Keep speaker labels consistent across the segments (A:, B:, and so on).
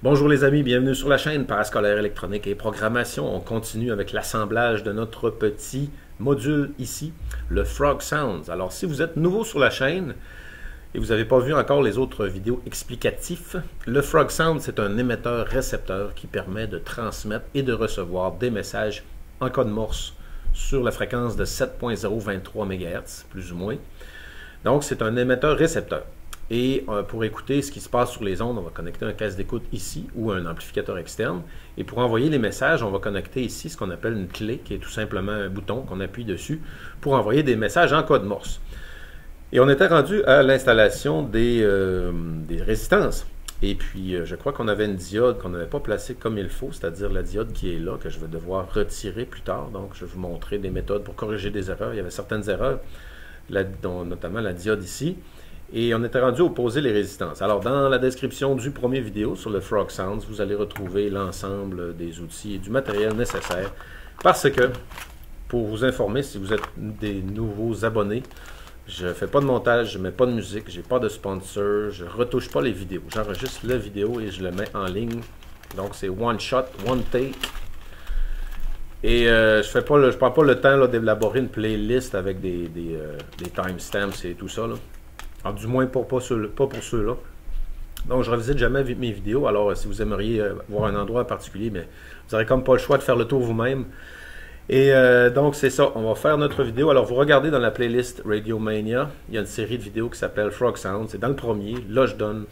A: Bonjour les amis, bienvenue sur la chaîne Parascolaire électronique et programmation. On continue avec l'assemblage de notre petit module ici, le Frog Sounds. Alors si vous êtes nouveau sur la chaîne et vous n'avez pas vu encore les autres vidéos explicatives, le Frog Sound c'est un émetteur-récepteur qui permet de transmettre et de recevoir des messages en code Morse sur la fréquence de 7.023 MHz, plus ou moins. Donc c'est un émetteur-récepteur. Et pour écouter ce qui se passe sur les ondes, on va connecter un casque d'écoute ici ou un amplificateur externe. Et pour envoyer les messages, on va connecter ici ce qu'on appelle une clé, qui est tout simplement un bouton qu'on appuie dessus pour envoyer des messages en code Morse. Et on était rendu à l'installation des résistances. Et puis, je crois qu'on avait une diode qu'on n'avait pas placée comme il faut, c'est-à-dire la diode qui est là, que je vais devoir retirer plus tard. Donc, je vais vous montrer des méthodes pour corriger des erreurs. Il y avait certaines erreurs, notamment la diode ici. Et on était rendu à opposer les résistances. Alors, dans la description du premier vidéo sur le Frog Sounds, vous allez retrouver l'ensemble des outils et du matériel nécessaire. Parce que, pour vous informer, si vous êtes des nouveaux abonnés, je ne fais pas de montage, je ne mets pas de musique, je n'ai pas de sponsor, je ne retouche pas les vidéos. J'enregistre la vidéo et je le mets en ligne. Donc, c'est one shot, one take. Et je prends pas le temps d'élaborer une playlist avec des timestamps et tout ça, là. Alors, du moins pas pour ceux-là. Donc, je ne revisite jamais mes vidéos. Alors, si vous aimeriez voir un endroit en particulier, mais vous n'aurez comme pas le choix de faire le tour vous-même. Et donc, c'est ça. On va faire notre vidéo. Alors, vous regardez dans la playlist Radio Mania. Il y a une série de vidéos qui s'appelle Frog Sound. C'est dans le premier. Là, je donne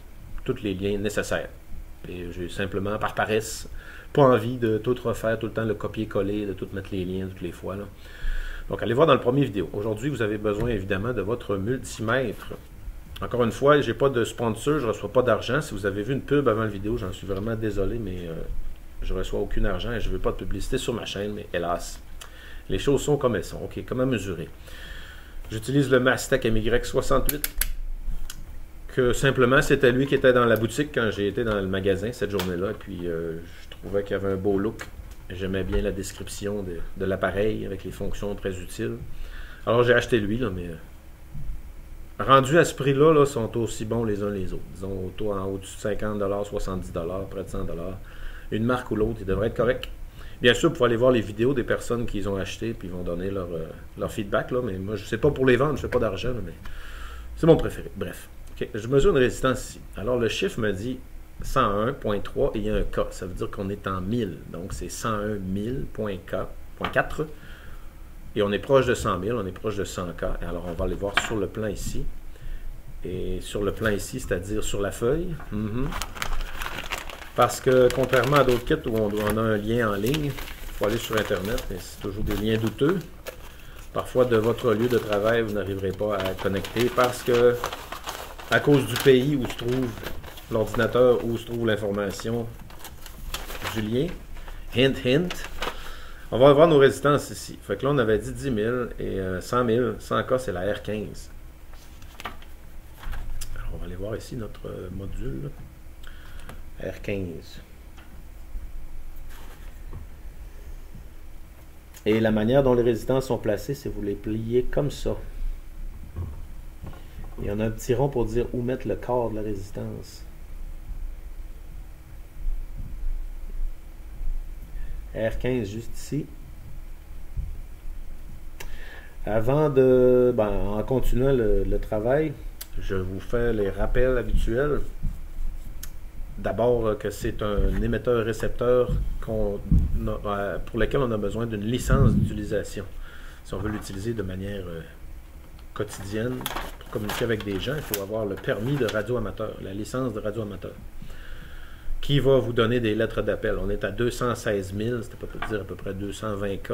A: tous les liens nécessaires. Et j'ai simplement, par paresse, pas envie de tout refaire, tout le temps le copier-coller, de tout mettre les liens toutes les fois, là. Donc, allez voir dans le premier vidéo. Aujourd'hui, vous avez besoin, évidemment, de votre multimètre. Encore une fois, je n'ai pas de sponsor, je ne reçois pas d'argent. Si vous avez vu une pub avant la vidéo, j'en suis vraiment désolé, mais je ne reçois aucun argent et je ne veux pas de publicité sur ma chaîne, mais hélas, les choses sont comme elles sont. OK, comment mesurer? J'utilise le Mastec MY68, que simplement, c'était lui qui était dans la boutique quand j'ai été dans le magasin cette journée-là, et puis je trouvais qu'il y avait un beau look. J'aimais bien la description de l'appareil avec les fonctions très utiles. Alors j'ai acheté lui, là, mais rendus à ce prix-là, là, sont aussi bons les uns les autres. Disons en haut-dessus de 50 $, 70 $, près de 100 $. Une marque ou l'autre, ils devraient être corrects. Bien sûr, vous pouvez aller voir les vidéos des personnes qui les ont achetés puis ils vont donner leur feedback. Là, mais moi, je ne sais pas pour les vendre, je ne fais pas d'argent, mais c'est mon préféré. Bref, okay, je mesure une résistance ici. Alors le chiffre me dit 101.3 et il y a un K. Ça veut dire qu'on est en 1000. Donc c'est 101 000.4. Et on est proche de 100 000, on est proche de 100 K. Alors on va aller voir sur le plan ici. Et sur le plan ici, c'est-à-dire sur la feuille. Parce que contrairement à d'autres kits où on a un lien en ligne, il faut aller sur Internet, mais c'est toujours des liens douteux. Parfois de votre lieu de travail, vous n'arriverez pas à connecter parce que, à cause du pays où se trouve l'ordinateur, où se trouve l'information du lien, hint, hint, on va avoir nos résistances ici. Fait que là, on avait dit 10 000 et 100 000. 100K, c'est la R15. Alors, on va aller voir ici notre module. R15. Et la manière dont les résistances sont placées, c'est vous les pliez comme ça. Et on a un petit rond pour dire où mettre le corps de la résistance. R15 juste ici. Avant en continuant le travail, je vous fais les rappels habituels. D'abord que c'est un émetteur-récepteur pour lequel on a besoin d'une licence d'utilisation. Si on veut l'utiliser de manière quotidienne, pour communiquer avec des gens, il faut avoir le permis de radio-amateur, la licence de radio-amateur, qui va vous donner des lettres d'appel. On est à 216 000, c'était pas pour dire à peu près 220 K.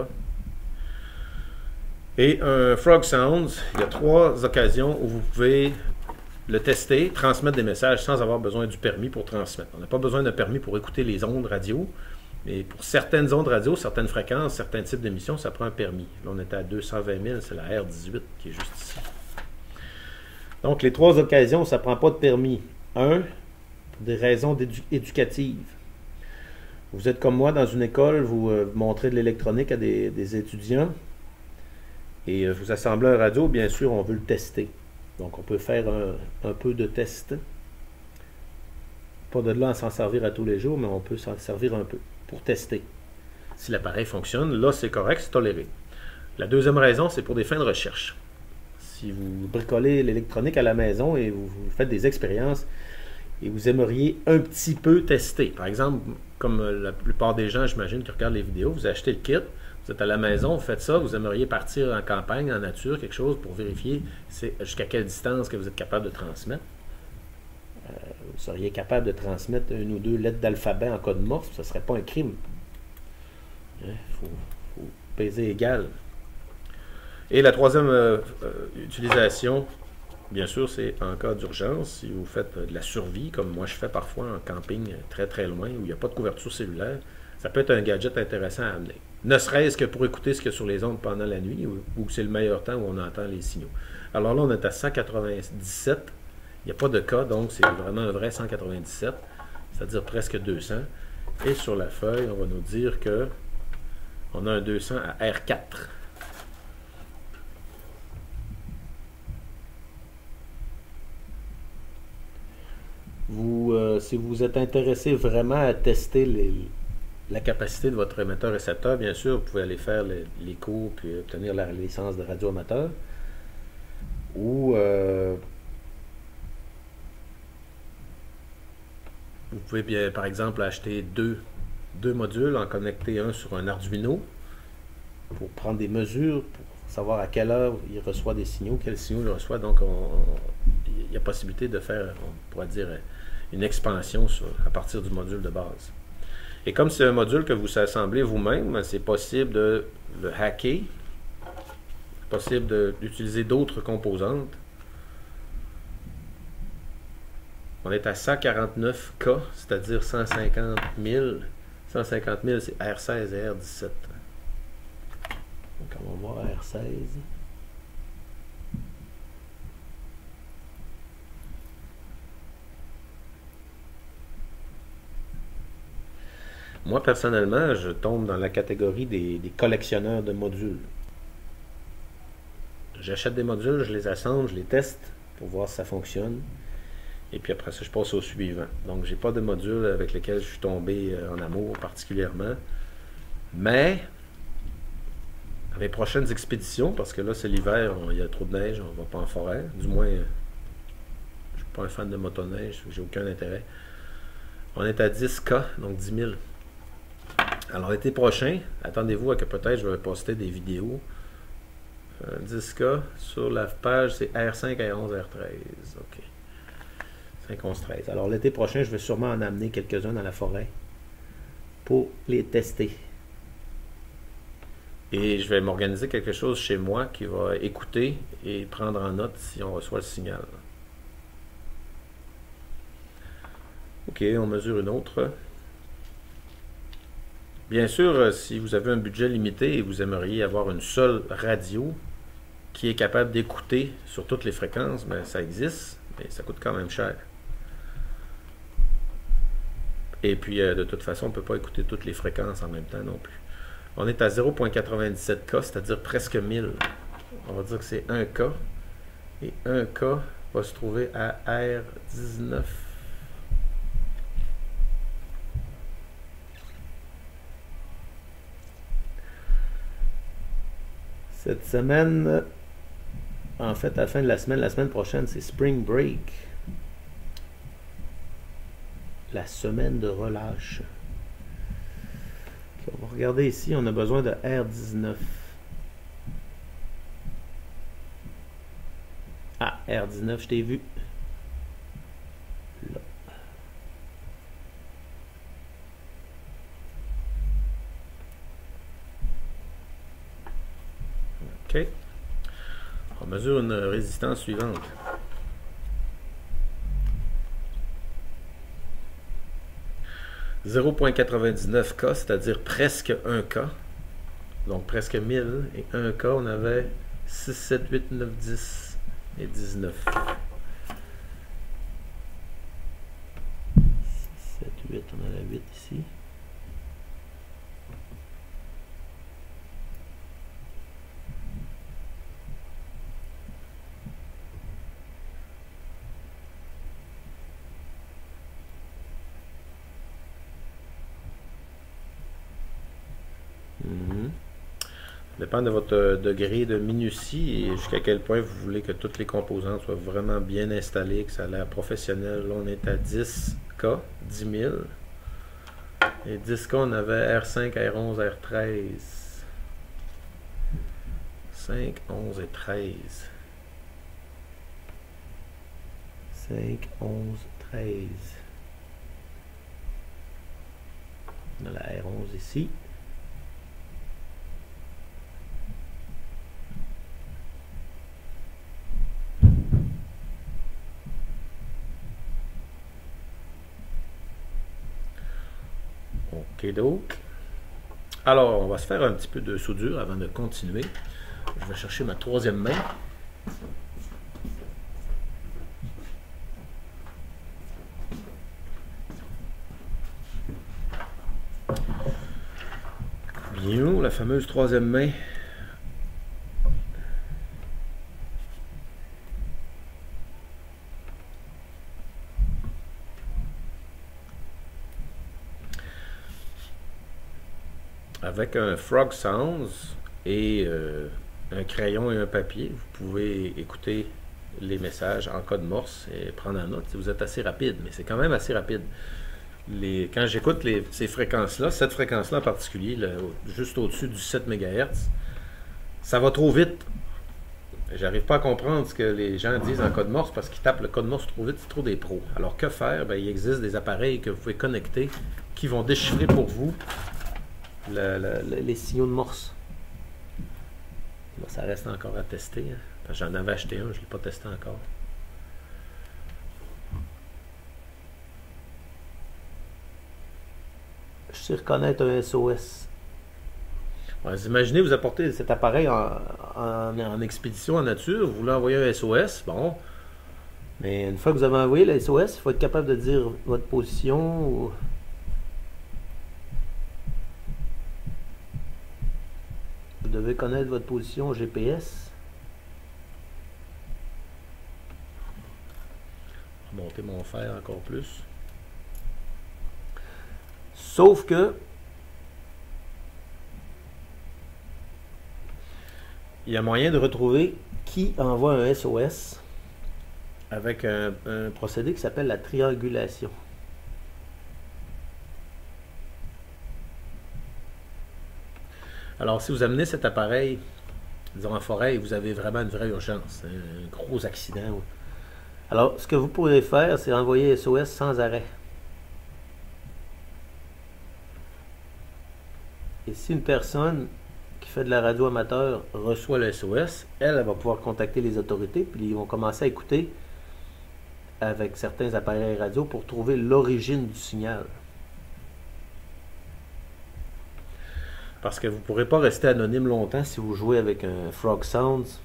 A: Et un Frog Sounds, il y a 3 occasions où vous pouvez le tester, transmettre des messages sans avoir besoin du permis pour transmettre. On n'a pas besoin d'un permis pour écouter les ondes radio, mais pour certaines ondes radio, certaines fréquences, certains types d'émissions, ça prend un permis. Là, on est à 220 000, c'est la R18 qui est juste ici. Donc, les 3 occasions, ça ne prend pas de permis. 1, pour des raisons éducatives. Vous êtes comme moi dans une école, vous montrez de l'électronique à des étudiants et vous assemblez un radio, bien sûr, on veut le tester. Donc, on peut faire un peu de test Pas de là à s'en servir à tous les jours, mais on peut s'en servir un peu pour tester. Si l'appareil fonctionne, là c'est correct, c'est toléré. La deuxième raison, c'est pour des fins de recherche. Si vous bricolez l'électronique à la maison et vous faites des expériences et vous aimeriez un petit peu tester. Par exemple, comme la plupart des gens, j'imagine, qui regardent les vidéos, vous achetez le kit, vous êtes à la maison, vous faites ça, vous aimeriez partir en campagne, en nature, quelque chose pour vérifier jusqu'à quelle distance que vous êtes capable de transmettre. Vous seriez capable de transmettre une ou deux lettres d'alphabet en code morse, ce ne serait pas un crime. Il faut peser égal. Et la troisième utilisation, bien sûr, c'est en cas d'urgence. Si vous faites de la survie, comme moi je fais parfois en camping très très loin, où il n'y a pas de couverture cellulaire, ça peut être un gadget intéressant à amener. Ne serait-ce que pour écouter ce qu'il y a sur les ondes pendant la nuit, ou c'est le meilleur temps où on entend les signaux. Alors là, on est à 197. Il n'y a pas de cas, donc c'est vraiment un vrai 197, c'est-à-dire presque 200. Et sur la feuille, on va nous dire que on a un 200 à R4. Si vous êtes intéressé vraiment à tester la capacité de votre émetteur-récepteur, bien sûr, vous pouvez aller faire les cours puis obtenir la licence de radioamateur. Ou vous pouvez bien, par exemple, acheter deux modules, en connecter un sur un Arduino pour prendre des mesures, pour savoir à quelle heure il reçoit des signaux, quels signaux il reçoit. Donc, il y a possibilité de faire, on pourrait dire, une expansion à partir du module de base. Et comme c'est un module que vous assemblez vous-même, c'est possible de le hacker, c'est possible d'utiliser d'autres composantes. On est à 149K, c'est-à-dire 150 000. 150 000, c'est R16 et R17. Donc, on va voir R16. Moi, personnellement, je tombe dans la catégorie des collectionneurs de modules. J'achète des modules, je les assemble, je les teste pour voir si ça fonctionne. Et puis après ça, je passe au suivant. Donc, j'ai pas de module avec lequel je suis tombé en amour particulièrement. Mais, à mes prochaines expéditions, parce que là, c'est l'hiver, il y a trop de neige, on va pas en forêt. Du moins, je suis pas un fan de motoneige, j'ai aucun intérêt. On est à 10K, donc 10 000. Alors, l'été prochain, attendez-vous à que peut-être je vais poster des vidéos. 10K, sur la page, c'est R5, R11, R13. OK. 5, 11, 13. Alors, l'été prochain, je vais sûrement en amener quelques-uns dans la forêt pour les tester. Et je vais m'organiser quelque chose chez moi qui va écouter et prendre en note si on reçoit le signal. OK, on mesure une autre. Bien sûr, si vous avez un budget limité et vous aimeriez avoir une seule radio qui est capable d'écouter sur toutes les fréquences, ben, ça existe, mais ça coûte quand même cher. Et puis, de toute façon, on ne peut pas écouter toutes les fréquences en même temps non plus. On est à 0.97K, c'est-à-dire presque 1000. On va dire que c'est 1K. Et 1K va se trouver à R19. Cette semaine, en fait, à la fin de la semaine prochaine, c'est Spring Break. La semaine de relâche. Okay, on va regarder ici, on a besoin de R19. Ah, R19, je t'ai vu. Là. OK. On mesure une résistance suivante. « 0.99K, c'est-à-dire presque 1K. Donc presque 1000. Et 1K, on avait 6, 7, 8, 9, 10 et 19. 6, 7, 8, on a la 8 ici. dépend de votre degré de minutie et jusqu'à quel point vous voulez que toutes les composantes soient vraiment bien installées, que ça a l'air professionnel. Là, on est à 10K, 10 000. Et 10K, on avait R5, R11, R13. 5, 11 et 13. 5, 11, 13. On a la R11 ici. Ok donc. Alors, on va se faire un petit peu de soudure avant de continuer. Je vais chercher ma troisième main. Bien, la fameuse troisième main. Avec un Frog Sounds et un crayon et un papier, vous pouvez écouter les messages en code Morse et prendre en note si vous êtes assez rapide, mais c'est quand même assez rapide. Quand j'écoute ces fréquences-là, cette fréquence-là en particulier, là, juste au-dessus du 7 MHz, ça va trop vite. J'arrive pas à comprendre ce que les gens disent en code Morse parce qu'ils tapent le code Morse trop vite, c'est trop des pros. Alors que faire? Ben, il existe des appareils que vous pouvez connecter qui vont déchiffrer pour vous les signaux de Morse. Là, ça reste encore à tester. Hein. J'en avais acheté un, je ne l'ai pas testé encore. Je sais reconnaître un SOS. Ouais, vous imaginez, vous apportez cet appareil en expédition en nature, vous voulez envoyer un SOS, bon. Mais une fois que vous avez envoyé le SOS, il faut être capable de dire votre position. Vous devez connaître votre position au GPS. Je vais monter mon fer encore plus. Sauf que il y a moyen de retrouver qui envoie un SOS avec un procédé qui s'appelle la triangulation. Alors, si vous amenez cet appareil, disons en forêt, et vous avez vraiment une vraie urgence, un gros accident, alors ce que vous pourrez faire, c'est envoyer SOS sans arrêt. Et si une personne qui fait de la radio amateur reçoit le SOS, elle va pouvoir contacter les autorités, puis ils vont commencer à écouter avec certains appareils radio pour trouver l'origine du signal. Parce que vous ne pourrez pas rester anonyme longtemps si vous jouez avec un Frog Sounds.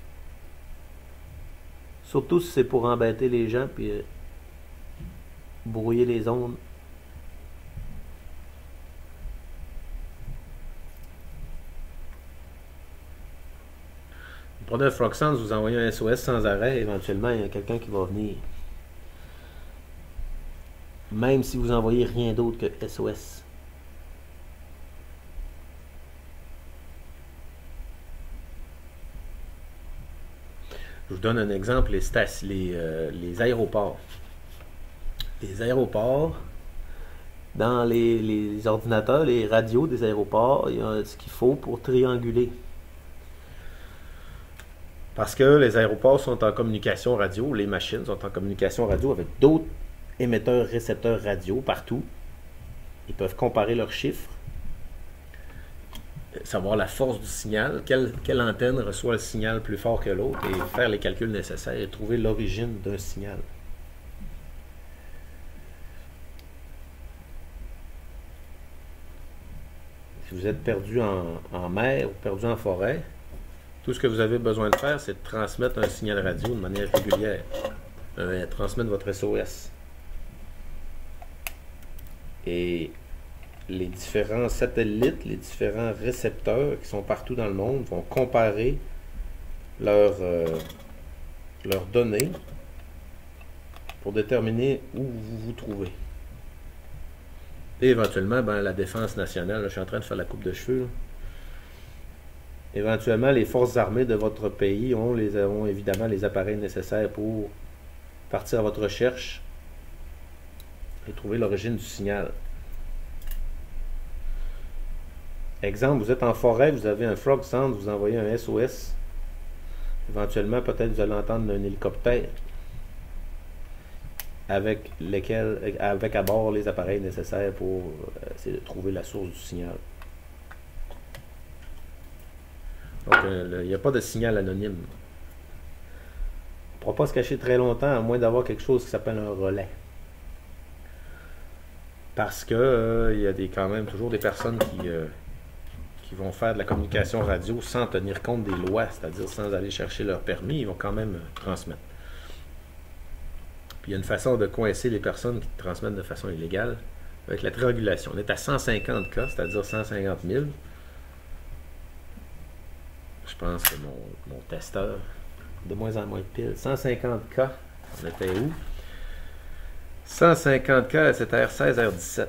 A: Surtout si c'est pour embêter les gens puis brouiller les ondes. Vous prenez un Frog Sounds, vous envoyez un SOS sans arrêt, éventuellement il y a quelqu'un qui va venir. Même si vous envoyez rien d'autre que SOS. Je vous donne un exemple, les aéroports. Les aéroports, dans les ordinateurs, les radios des aéroports, il y a ce qu'il faut pour trianguler. Parce que les aéroports sont en communication radio, les machines sont en communication radio avec d'autres émetteurs, récepteurs radio partout. Ils peuvent comparer leurs chiffres, savoir la force du signal, quelle antenne reçoit le signal plus fort que l'autre et faire les calculs nécessaires et trouver l'origine d'un signal. Si vous êtes perdu en mer ou perdu en forêt, tout ce que vous avez besoin de faire, c'est de transmettre un signal radio de manière régulière. Transmettre votre SOS. Et les différents satellites, les différents récepteurs qui sont partout dans le monde vont comparer leurs données pour déterminer où vous vous trouvez. Et éventuellement, ben, la défense nationale, là, je suis en train de faire la coupe de cheveux. Là. Éventuellement, les forces armées de votre pays ont évidemment les appareils nécessaires pour partir à votre recherche et trouver l'origine du signal. Exemple, vous êtes en forêt, vous avez un frog sound, vous envoyez un SOS. Éventuellement, peut-être vous allez entendre un hélicoptère avec à bord les appareils nécessaires pour essayer de trouver la source du signal. Donc, il n'y a pas de signal anonyme. On ne pourra pas se cacher très longtemps, à moins d'avoir quelque chose qui s'appelle un relais. Parce que il y a quand même toujours des personnes qui vont faire de la communication radio sans tenir compte des lois, c'est-à-dire sans aller chercher leur permis, ils vont quand même transmettre. Puis il y a une façon de coincer les personnes qui transmettent de façon illégale avec la triangulation. On est à 150 cas, c'est-à-dire 150 000. Je pense que mon testeur, de moins en moins de piles. 150 cas, on était où? 150 cas, c'était R16, R17.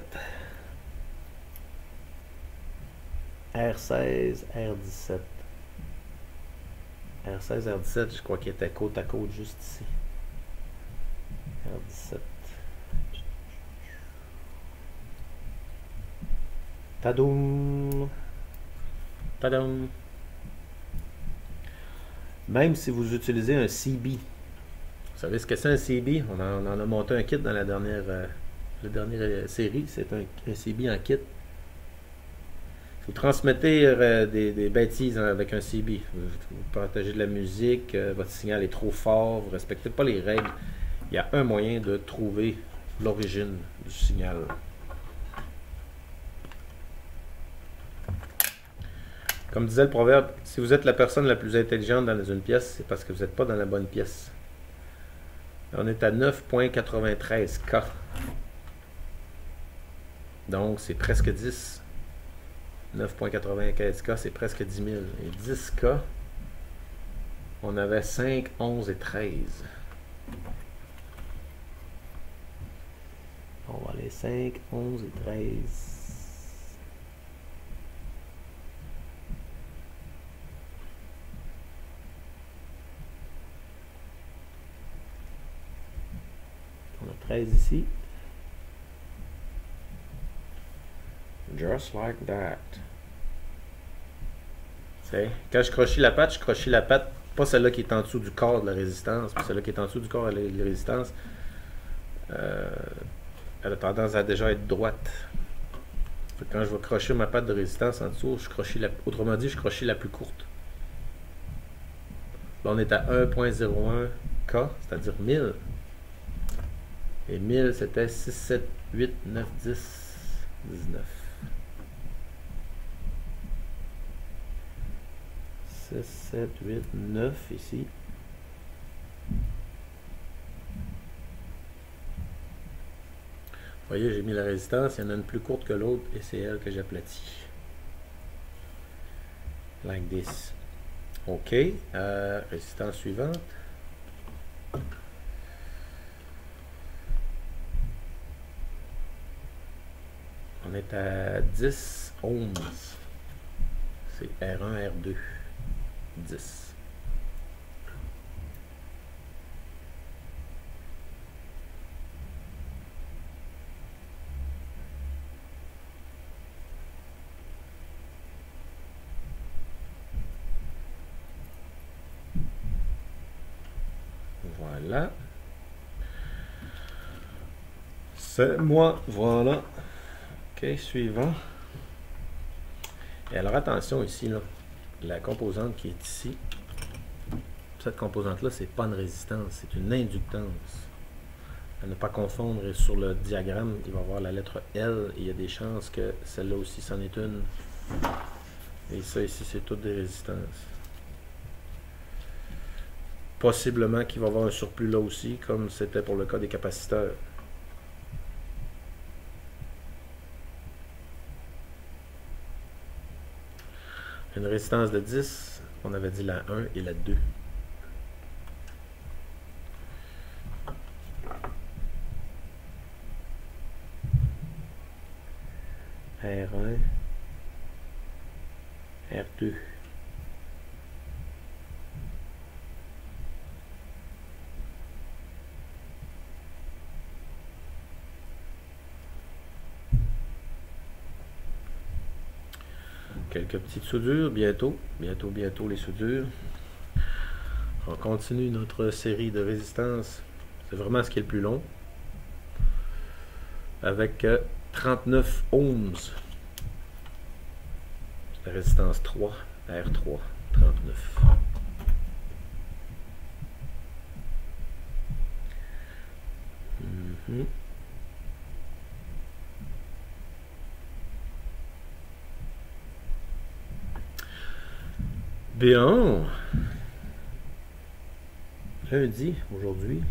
A: R16, R17. R16, R17, je crois qu'il était côte à côte juste ici. R17. Tadoum. Tadoum. Même si vous utilisez un CB. Vous savez ce que c'est un CB? On en a monté un kit dans la dernière série. C'est un CB en kit. Vous transmettez des bêtises avec un CB. Vous partagez de la musique, votre signal est trop fort, vous ne respectez pas les règles. Il y a un moyen de trouver l'origine du signal. Comme disait le proverbe, si vous êtes la personne la plus intelligente dans une pièce, c'est parce que vous n'êtes pas dans la bonne pièce. On est à 9.93 K. Donc, c'est presque 10. 9.95 K, c'est presque 10 000. Et 10 K, on avait 5, 11 et 13. On va aller 5, 11 et 13. On a 13 ici. Just like that. Quand je crochis la patte, pas celle-là qui est en dessous du corps de la résistance, mais celle-là qui est en dessous du corps de la résistance, elle a tendance à déjà être droite. Quand je vais crocher ma patte de résistance en dessous, autrement dit, je crochis la plus courte. Là, on est à 1.01 K, c'est-à-dire 1000. Et 1000, c'était 6, 7, 8, 9, 10, 19. 6, 7, 8, 9 ici. Vous voyez, j'ai mis la résistance. Il y en a une plus courte que l'autre et c'est elle que j'aplatis. Like this. OK. Résistance suivante. On est à 10 ohms. C'est R1, R2. 10. Voilà. C'est moi. Voilà. OK, suivant. Et alors attention ici, là, la composante qui est ici, cette composante-là, c'est pas une résistance, c'est une inductance. À ne pas confondre, sur le diagramme, il va y avoir la lettre L, et il y a des chances que celle-là aussi, c'en est une. Et ça ici, c'est toutes des résistances. Possiblement qu'il va y avoir un surplus là aussi, comme c'était pour le cas des capaciteurs. Une résistance de 10, on avait dit la 1 et la 2. R1, R2. Quelques petites soudures, bientôt les soudures. On continue notre série de résistance. C'est vraiment ce qui est le plus long. Avec 39 ohms. La résistance 3, R3, 39. Bien. Lundi, aujourd'hui.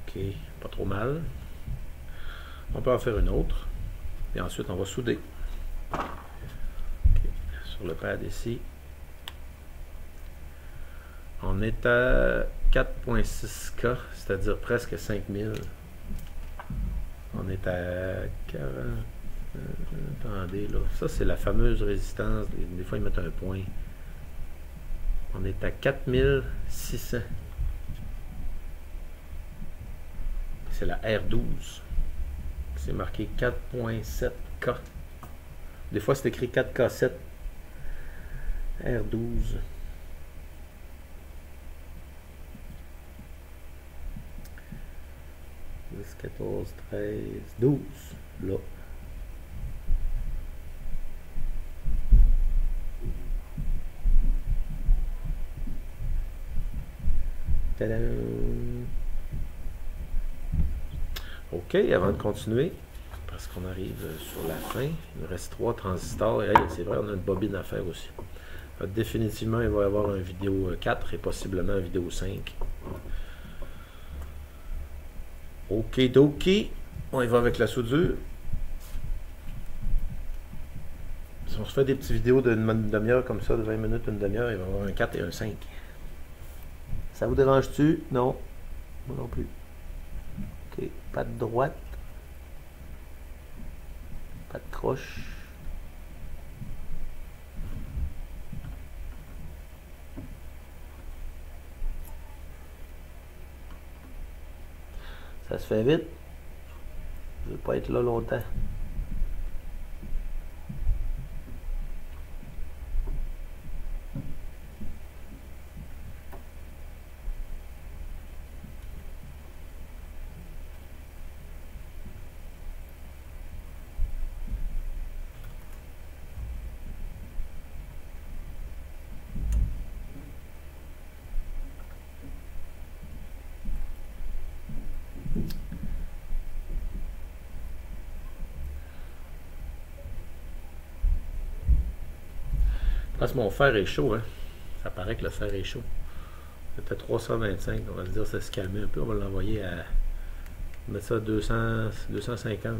A: Ok, pas trop mal. On peut en faire une autre. Et ensuite, on va souder. Okay. Sur le pad ici. On est à 4.6K, c'est-à-dire presque 5000. On est à 40. Attendez, là. Ça, c'est la fameuse résistance. Des fois, ils mettent un point. On est à 4600. C'est la R12. C'est marqué 4.7K. Des fois, c'est écrit 4K7. R12. 14, 13, 12. Là. Tadam. OK, avant de continuer, parce qu'on arrive sur la fin, il nous reste 3 transistors. Et hey, c'est vrai, on a une bobine à faire aussi. Définitivement, il va y avoir une vidéo 4 et possiblement une vidéo 5. OK, on y va avec la soudure. Si on se fait des petites vidéos d'une demi-heure comme ça, de 20 minutes, une demi-heure, il va y avoir un 4 et un 5. Ça vous dérange-tu? Non. Moi non plus. OK, pas de droite. Pas de croche. Ça se fait vite. Je ne veux pas être là longtemps. Parce que mon fer est chaud, hein. Ça paraît que le fer est chaud. C'était 325, on va se dire ça se calmer un peu. On va l'envoyer à mettre ça à 250.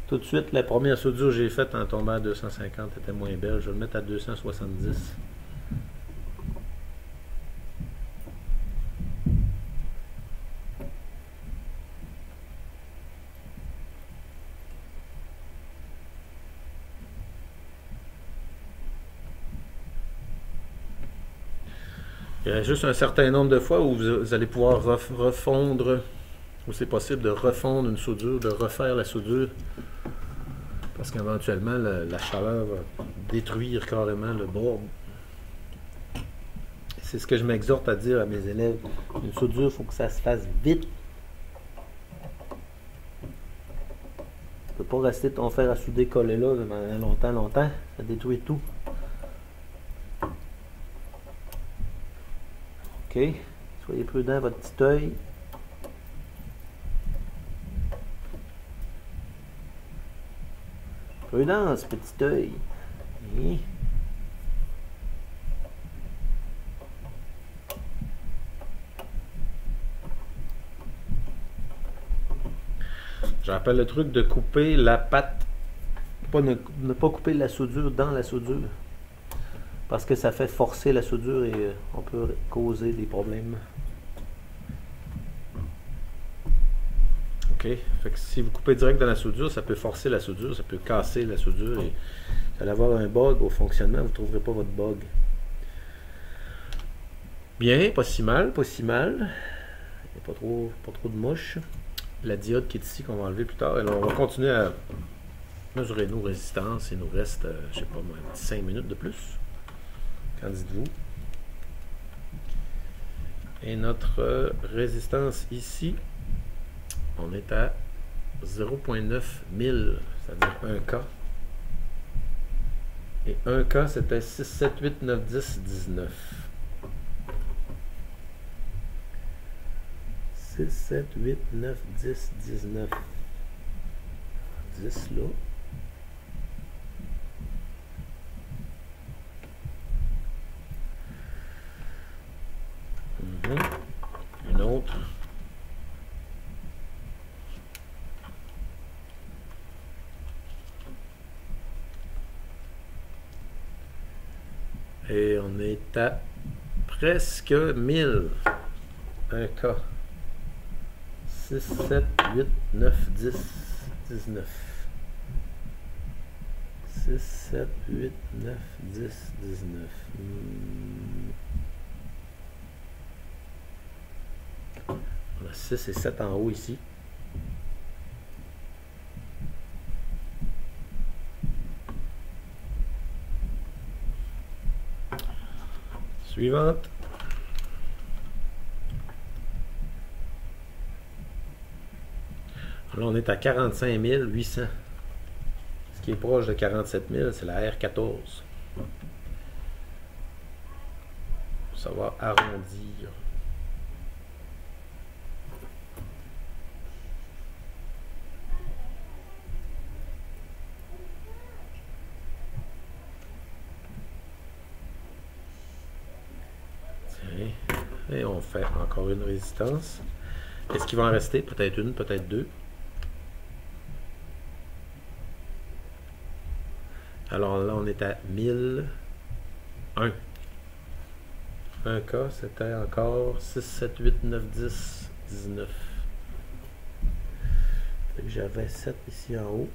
A: Tout de suite, la première soudure que j'ai faite en tombant à 250 était moins belle. Je vais le mettre à 270. Il y a juste un certain nombre de fois où vous allez pouvoir refondre, où c'est possible de refondre une soudure, de refaire la soudure, parce qu'éventuellement la chaleur va détruire carrément le board. C'est ce que je m'exhorte à dire à mes élèves. Une soudure, il faut que ça se fasse vite. Tu ne peux pas rester ton fer à souder collé là pendant longtemps. Ça détruit tout. OK. Soyez prudent, votre petit œil. Prudence, petit œil. Et... je rappelle le truc de couper la pâte. Ne pas couper la soudure dans la soudure. Parce que ça fait forcer la soudure et on peut causer des problèmes. OK, OK? Fait que si vous coupez direct dans la soudure, ça peut forcer la soudure, ça peut casser la soudure et vous allez avoir un bug au fonctionnement, vous ne trouverez pas votre bug. Bien, pas si mal, pas si mal. Il n'y a pas trop de mouche. La diode qui est ici, qu'on va enlever plus tard. Et là, on va continuer à mesurer nos résistances. Il nous reste, je sais pas moi, 5 minutes de plus. Qu'en dites-vous? Et notre résistance ici, on est à 0.9 1000, c'est-à-dire 1K. Et 1K, c'était 6, 7, 8, 9, 10, 19. 6, 7, 8, 9, 10, 19. 10 là. Une autre. Et on est à presque 1000. 1K. 6, 7, 8, 9, 10, 19. 6, 7, 8, 9, 10, 19. On a 6 et 7 en haut ici. Suivante. Là, on est à 45 800. Ce qui est proche de 47 000, c'est la R14. Ça va arrondir. Tiens. Et on fait encore une résistance. Est-ce qu'il va en rester? Peut-être une, peut-être deux. Alors là, on est à 1001. 1K, c'était encore 6, 7, 8, 9, 10, 19. J'avais 7 ici en haut.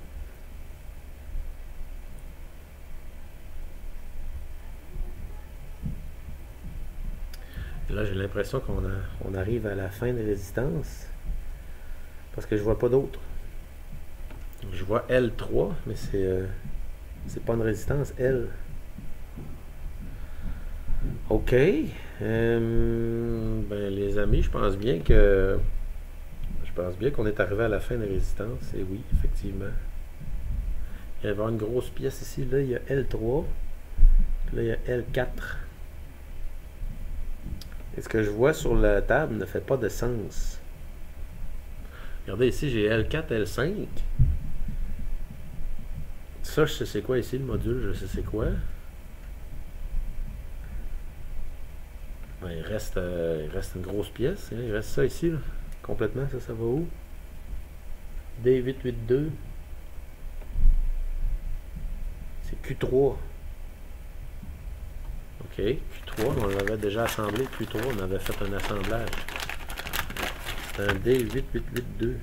A: Et là, j'ai l'impression qu'on arrive à la fin des résistances. Parce que je vois pas d'autres. Je vois L3, mais c'est pas une résistance, L. OK. Ben, les amis, je pense bien qu'on est arrivé à la fin des résistances. Et oui, effectivement. Il va y avoir une grosse pièce ici. Là, il y a L3. Puis là, il y a L4. Et ce que je vois sur la table ne fait pas de sens. Regardez ici, j'ai L4, L5. Ça, je sais c'est quoi ici, le module, je sais c'est quoi. Ben, il reste une grosse pièce. Hein. Il reste ça ici, là. Complètement, ça va où? D882. C'est Q3. OK, Q3, on l'avait déjà assemblé. Q3, on avait fait un assemblage. C'est un D8882.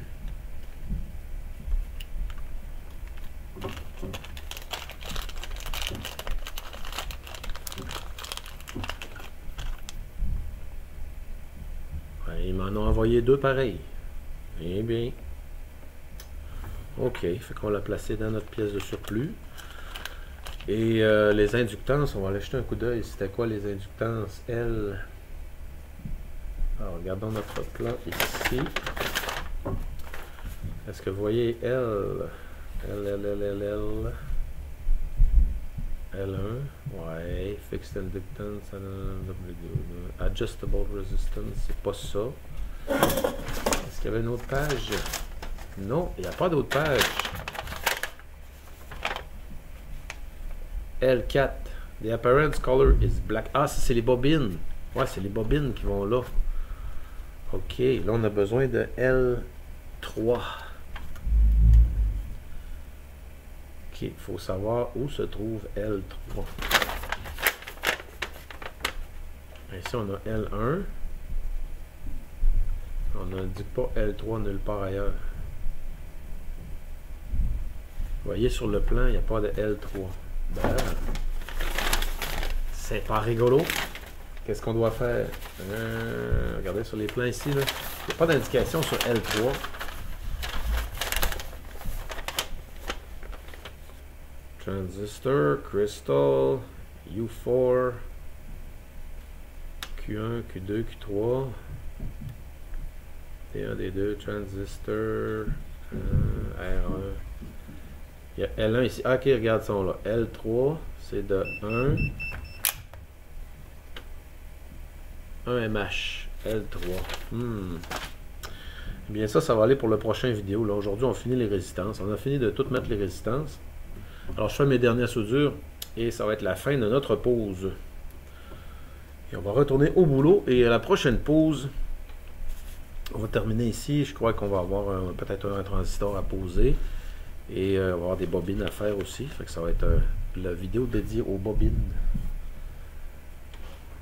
A: Ils m'en ont envoyé deux pareils. Eh bien. OK, fait qu'on l'a placé dans notre pièce de surplus. Et les inductances, on va aller jeter un coup d'œil. C'était quoi les inductances? L. Alors, regardons notre plan ici. Est-ce que vous voyez L? L1. Ouais. Fixed inductance. Adjustable resistance. C'est pas ça. Est-ce qu'il y avait une autre page? Non, il n'y a pas d'autre page. L4. The apparent color is black. Ah, ça c'est les bobines. Ouais, c'est les bobines qui vont là. OK, là on a besoin de L3. OK, il faut savoir où se trouve L3. Ici on a L1. On n'indique pas L3 nulle part ailleurs. voyez sur le plan, il n'y a pas de L3. Ben, c'est pas rigolo. Qu'est-ce qu'on doit faire? Regardez sur les plans ici, là. Il n'y a pas d'indication sur L3. Transistor, Crystal, U4, Q1, Q2, Q3, D1, D2, Transistor, R1. Il y a L1 ici. Ah, ok, regarde ça là. L3, c'est de 1 MH. L3. Bien ça va aller pour le prochain vidéo. Là, aujourd'hui, on finit les résistances. On a fini de tout mettre les résistances. Alors, je fais mes dernières soudures et ça va être la fin de notre pause. Et on va retourner au boulot. Et à la prochaine pause, on va terminer ici. Je crois qu'on va avoir peut-être un transistor à poser. Et on va avoir des bobines à faire aussi. Fait que ça va être la vidéo dédiée aux bobines.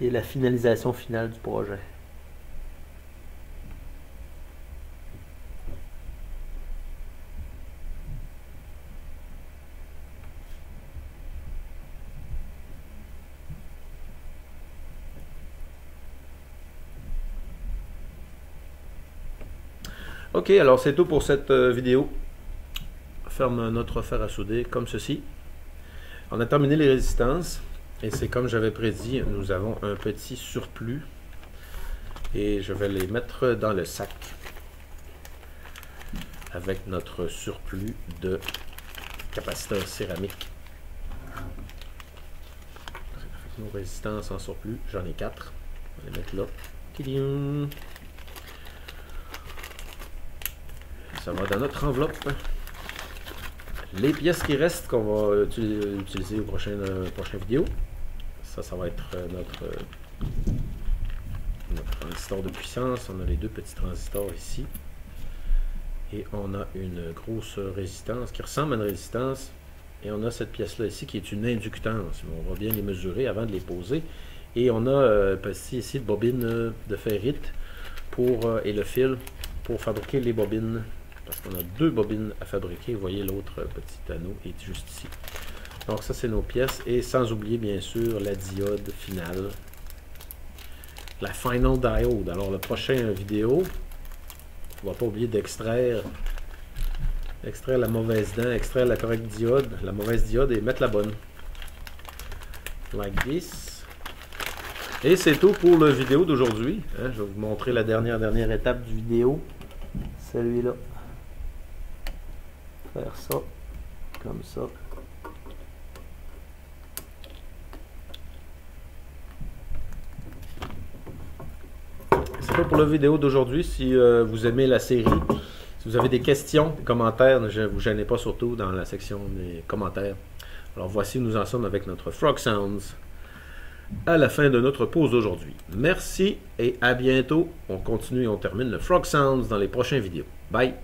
A: Et la finalisation finale du projet. Ok, alors c'est tout pour cette vidéo. Ferme notre fer à souder comme ceci. On a terminé les résistances et c'est comme j'avais prédit, nous avons un petit surplus et je vais les mettre dans le sac avec notre surplus de capaciteur céramique. Nos résistances en surplus, j'en ai 4. On va les mettre là. Tidioum. Ça va dans notre enveloppe. Les pièces qui restent qu'on va utiliser au prochain vidéo, ça va être notre transistor de puissance. On a les deux petits transistors ici. Et on a une grosse résistance qui ressemble à une résistance. Et on a cette pièce-là ici qui est une inductance. On va bien les mesurer avant de les poser. Et on a ici de bobine de ferrite et le fil pour fabriquer les bobines. Parce qu'on a deux bobines à fabriquer. Vous voyez, l'autre petit anneau est juste ici. Donc ça, c'est nos pièces. Et sans oublier, bien sûr, la diode finale. La final diode. Alors, la prochaine vidéo, on ne va pas oublier d'extraire la mauvaise dent, extraire la correcte diode, la mauvaise diode et mettre la bonne. Like this. Et c'est tout pour la vidéo d'aujourd'hui. Je vais vous montrer la dernière étape du vidéo. Celui-là. Faire ça, comme ça. C'est tout pour la vidéo d'aujourd'hui. Si vous aimez la série, si vous avez des questions, des commentaires, ne vous gênez pas surtout dans la section des commentaires. Alors voici, nous en sommes avec notre Frog Sounds à la fin de notre pause d'aujourd'hui. Merci et à bientôt. On continue et on termine le Frog Sounds dans les prochaines vidéos. Bye!